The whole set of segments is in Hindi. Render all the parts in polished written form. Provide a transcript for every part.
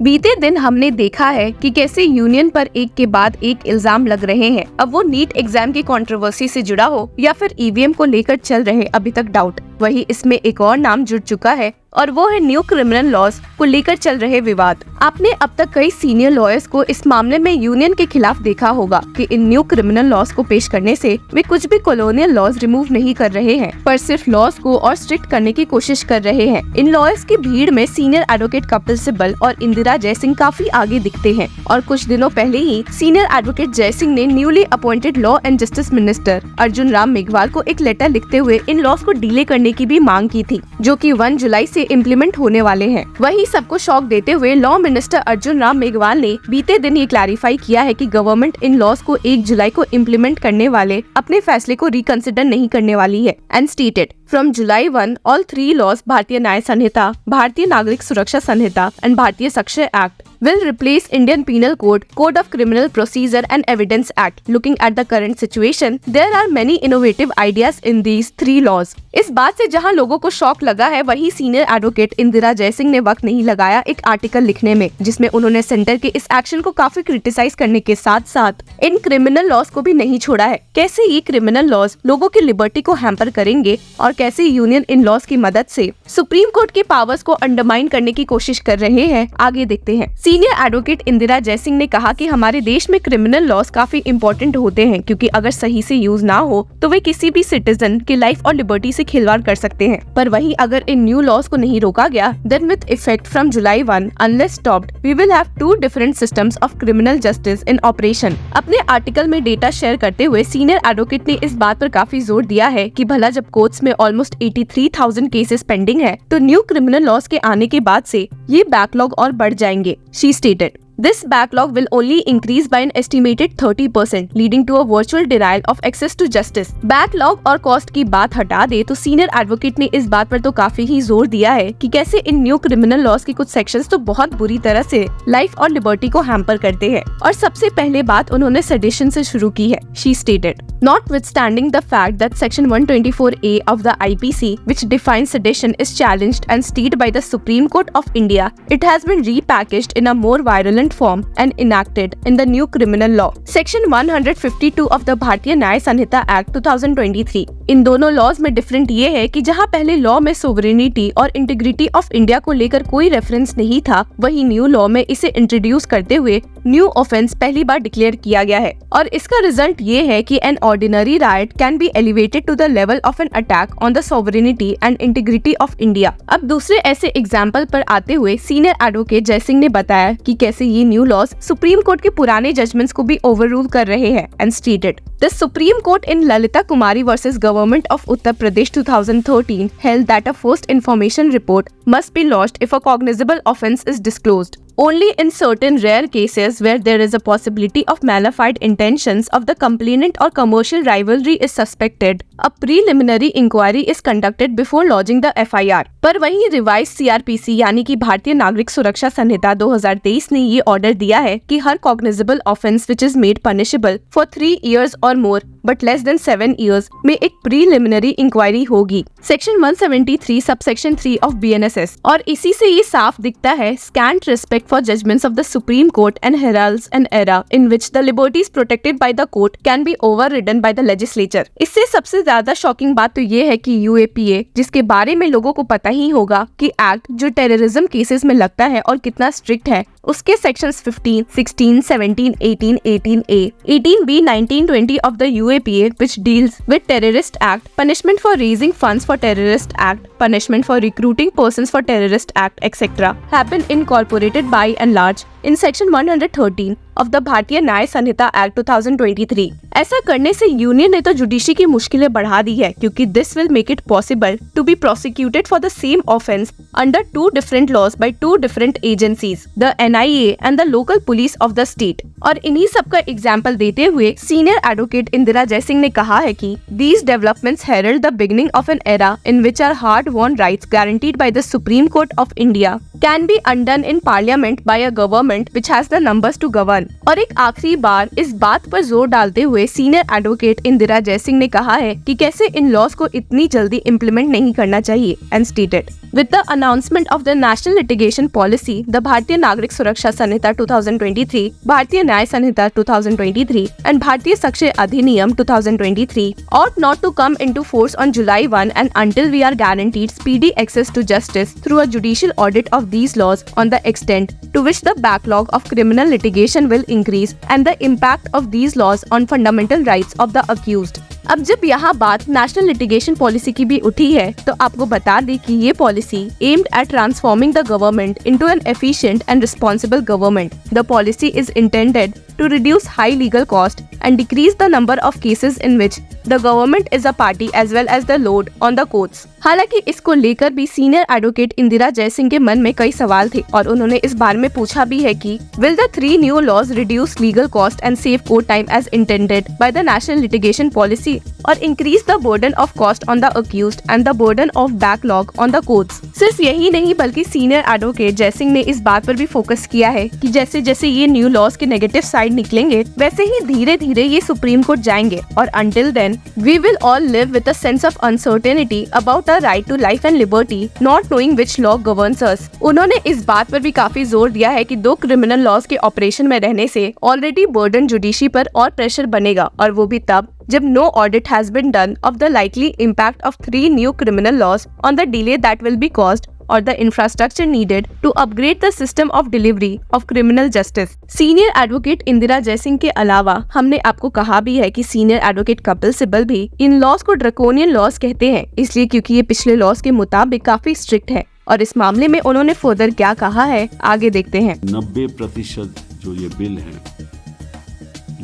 बीते दिन हमने देखा है कि कैसे यूनियन पर एक के बाद एक इल्जाम लग रहे हैं। अब वो नीट एग्जाम की कंट्रोवर्सी से जुड़ा हो या फिर ईवीएम को लेकर चल रहे अभी तक डाउट, वही इसमें एक और नाम जुड़ चुका है और वो है न्यू क्रिमिनल लॉज को लेकर चल रहे विवाद। आपने अब तक कई सीनियर लॉयर्स को इस मामले में यूनियन के खिलाफ देखा होगा कि इन न्यू क्रिमिनल लॉज को पेश करने से वे कुछ भी कॉलोनियल लॉज रिमूव नहीं कर रहे हैं, पर सिर्फ लॉज को और स्ट्रिक्ट करने की कोशिश कर रहे हैं। इन लॉयर्स की भीड़ में सीनियर एडवोकेट कपिल सिब्बल और इंदिरा जयसिंह काफी आगे दिखते हैं और कुछ दिनों पहले ही सीनियर एडवोकेट जयसिंह ने newly appointed law and justice minister Arjun Ram Meghwal को एक लेटर लिखते हुए इन लॉज को डिले करने की भी मांग की थी, जो कि 1 जुलाई से इम्प्लीमेंट होने वाले हैं। वहीं सबको शॉक देते हुए लॉ मिनिस्टर अर्जुन राम मेघवाल ने बीते दिन ये क्लैरिफाई किया है कि गवर्नमेंट इन लॉज को 1 जुलाई को इम्प्लीमेंट करने वाले अपने फैसले को रिकंसिडर नहीं करने वाली है and stated from July 1 all 3 laws Bharatiya Nyaya संहिता, भारतीय नागरिक सुरक्षा संहिता एंड भारतीय साक्ष्य act will replace Indian Penal Code, Code of Criminal Procedure and Evidence Act. Looking at the current situation, there are many innovative ideas in these 3 laws. इस बात से जहां लोगों को शॉक लगा है, वही सीनियर एडवोकेट इंदिरा जयसिंह ने वक्त नहीं लगाया एक आर्टिकल लिखने में, जिसमें उन्होंने सेंटर के इस एक्शन को काफी क्रिटिसाइज करने के साथ साथ इन क्रिमिनल लॉज को भी नहीं छोड़ा है। कैसे ये क्रिमिनल लॉज लोगों की लिबर्टी को हैम्पर करेंगे और कैसे यूनियन इन लॉज की मदद से सुप्रीम कोर्ट के पावर्स को अंडरमाइन करने की कोशिश कर रहे हैं, आगे देखते हैं। सीनियर एडवोकेट इंदिरा जयसिंह ने कहा कि हमारे देश में क्रिमिनल लॉज काफी इम्पोर्टेंट होते हैं, क्योंकि अगर सही से यूज ना हो तो वे किसी भी सिटीजन की लाइफ और लिबर्टी से खिलवाड़ कर सकते हैं। पर वहीं अगर इन न्यू लॉज को नहीं रोका गया, then with effect from July 1 unless stopped we will have 2 different systems of criminal justice in operation. अपने आर्टिकल में डेटा शेयर करते हुए सीनियर एडवोकेट ने इस बात पर काफी जोर दिया है कि भला जब कोर्ट्स में ऑलमोस्ट 83,000 केसेस पेंडिंग है, तो न्यू क्रिमिनल लॉज के आने के बाद से ये बैकलॉग और बढ़ जाएंगे। She stated, "This backlog will only increase by an estimated 30%, leading to a virtual denial of access to justice." Backlog और कॉस्ट की बात हटा दे तो सीनियर एडवोकेट ने इस बात पर तो काफी ही जोर दिया है कि कैसे इन न्यू क्रिमिनल लॉज के कुछ सेक्शंस तो बहुत बुरी तरह से लाइफ और लिबर्टी को हैम्पर करते हैं। और सबसे पहले बात उन्होंने सेडिशन से शुरू की है। She stated, "Notwithstanding the fact that Section 124A of the IPC, which defines sedition, is challenged and stayed by the Supreme Court of India, it has been repackaged in a more virulent form and enacted in the new criminal law, Section 152 of the भारतीय न्याय संहिता Act 2023। इन दोनों लॉज में डिफरेंट ये है कि जहां पहले लॉ में सोवरेनिटी और इंटीग्रिटी ऑफ इंडिया को लेकर कोई रेफरेंस नहीं था, वही न्यू लॉ में इसे इंट्रोड्यूस करते हुए न्यू ऑफेंस पहली बार डिक्लेयर किया गया है। और इसका रिजल्ट ये है कि an ordinary right can be elevated to the level of an attack on the sovereignty and integrity of India. अब दूसरे ऐसे एग्जाम्पल पर आते हुए सीनियर एडवोकेट जयसिंह ने बताया कि कैसे ये न्यू लॉज सुप्रीम कोर्ट के पुराने जजमेंट्स को भी ओवररूल कर रहे हैं and stated, "The Supreme Court in Lalita Kumari versus Government of Uttar Pradesh 2013 held that a first information report must be lodged if a cognizable offence is disclosed. Only in certain rare cases where there is a possibility of malafide intentions of the complainant or commercial rivalry is suspected, a preliminary inquiry is conducted before lodging the FIR." पर वहीं रिवाइज CRPC यानी कि भारतीय नागरिक सुरक्षा संहिता 2023 ने ये ऑर्डर दिया है कि हर cognizable offence which is made punishable for 3 years और more but less than 7 years में एक प्रीलिमिनरी इंक्वायरी होगी, सेक्शन 173 सबसेक्शन 3 ऑफ BNSS। और इसी से ये साफ दिखता है scant respect for judgments of the Supreme Court and heralds an era in which the liberties protected by the court can be overridden by the legislature। इससे सबसे ज्यादा शॉकिंग बात तो ये है कि UAPA, जिसके बारे में लोगों को पता ही होगा कि एक्ट जो टेररिज्म केसेस में लगता है और कितना स्ट्रिक्ट है, उसके sections 15, 16, 17, 18, 18A, 18B, 19, 20 of the UAPA which deals with Terrorist Act, punishment for raising funds for Terrorist Act, punishment for recruiting persons for Terrorist Act, etc. have been incorporated by and large in section 113 of the भारतीय न्याय संहिता Act 2023। ऐसा करने से यूनियन ने तो जुडिशरी की मुश्किलें बढ़ा दी है, क्योंकि this will make it possible to be prosecuted for the same offence under 2 different laws by 2 different agencies, the NIA and the local police of the state। और इन्हीं सब का एग्जाम्पल देते हुए सीनियर एडवोकेट इंदिरा जयसिंह ने कहा है कि these developments herald the beginning of an era in which our hard-won rights guaranteed by the Supreme Court of India can be undone in parliament by a government which has the numbers to govern। और एक आखिरी बार इस बात पर जोर डालते हुए सीनियर एडवोकेट इंदिरा जयसिंह ने कहा है कि कैसे इन लॉज को इतनी जल्दी इम्प्लीमेंट नहीं करना चाहिए and stated With the announcement of the National Litigation Policy, the भारतीय नागरिक सुरक्षा संहिता 2023, भारतीय न्याय संहिता 2023 and भारतीय साक्ष्य अधिनियम 2023 ought not to come into force on July 1 and until we are guaranteed speedy access to justice through a judicial audit of these laws on the extent to which the backlog of criminal litigation will increase and the impact of these laws on fundamental rights of the accused। अब जब यहाँ बात नेशनल लिटिगेशन पॉलिसी की भी उठी है तो आपको बता दें कि ये policy aimed at transforming the government into an efficient and responsible government. The policy is intended to reduce high legal cost and decrease the number of cases in which the government is a party as well as the load on the courts। हालांकि इसको लेकर भी सीनियर एडवोकेट इंदिरा जयसिंह के मन में कई सवाल थे और उन्होंने इस बारे में पूछा भी है कि will the 3 new laws reduce legal cost and save court time as intended by the national litigation policy or increase the burden of cost on the accused and the burden of backlog on the courts। सिर्फ यही नहीं बल्कि सीनियर एडवोकेट जयसिंह ने इस बात पर भी फोकस किया है कि जैसे जैसे ये न्यू लॉज के नेगेटिव साइड निकलेंगे वैसे ही धीरे धीरे ये सुप्रीम कोर्ट जाएंगे और until then we will all live with a sense of uncertainty about our right to life and liberty not knowing which law governs us। उन्होंने इस बात पर भी काफी जोर दिया है कि 2 क्रिमिनल लॉज के ऑपरेशन में रहने से ऑलरेडी बर्डन जुडिशरी पर और प्रेशर बनेगा और वो भी तब जब no audit has been done of the likely impact of 3 new criminal laws on the delay that will be caused or the infrastructure needed to upgrade the system of delivery of criminal justice। Senior advocate Indira Jaising के अलावा हमने आपको कहा भी है कि सीनियर एडवोकेट कपिल सिब्बल भी इन लॉज को ड्रैकोनियन लॉज कहते हैं इसलिए क्योंकि ये पिछले लॉज के मुताबिक काफी स्ट्रिक्ट है और इस मामले में उन्होंने फर्दर क्या कहा है आगे देखते हैं। 90% जो ये बिल है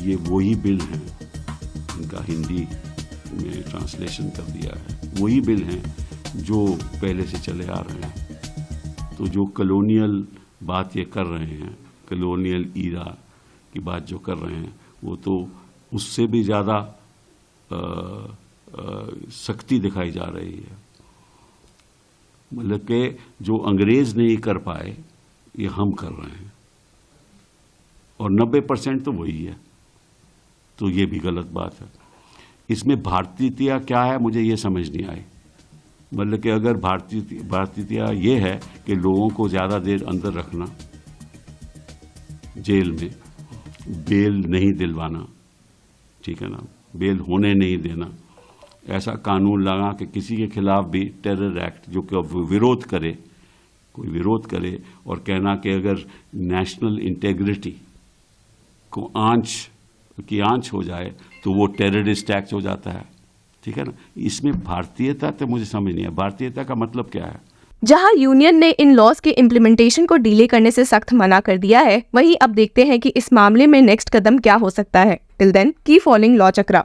ये वही बिल है, इनका हिंदी में ट्रांसलेशन कर दिया है, वही बिल हैं जो पहले से चले आ रहे हैं। तो जो कॉलोनियल बात ये कर रहे हैं, कॉलोनियल ईरा की बात जो कर रहे हैं वो तो उससे भी ज़्यादा सख्ती दिखाई जा रही है। मतलब कि जो अंग्रेज नहीं कर पाए ये हम कर रहे हैं और 90% तो वही है, तो ये भी गलत बात है। इसमें भारतीयता क्या है मुझे ये समझ नहीं आई। मतलब कि अगर भारतीयता ये है कि लोगों को ज़्यादा देर अंदर रखना, जेल में बेल नहीं दिलवाना, ठीक है ना, बेल होने नहीं देना, ऐसा कानून लगा कि किसी के खिलाफ भी टेरर एक्ट जो कि विरोध करे, कोई विरोध करे और कहना कि अगर नेशनल इंटेग्रिटी को आंच हो जाए तो वो टेररिस्ट एक्ट हो जाता है, ठीक है ना। इसमें भारतीयता तो मुझे समझ नहीं है, भारतीयता का मतलब क्या है। जहां यूनियन ने इन लॉज के इम्प्लीमेंटेशन को डिले करने से सख्त मना कर दिया है, वहीं अब देखते हैं कि इस मामले में नेक्स्ट कदम क्या हो सकता है। Till then keep following law चक्रा।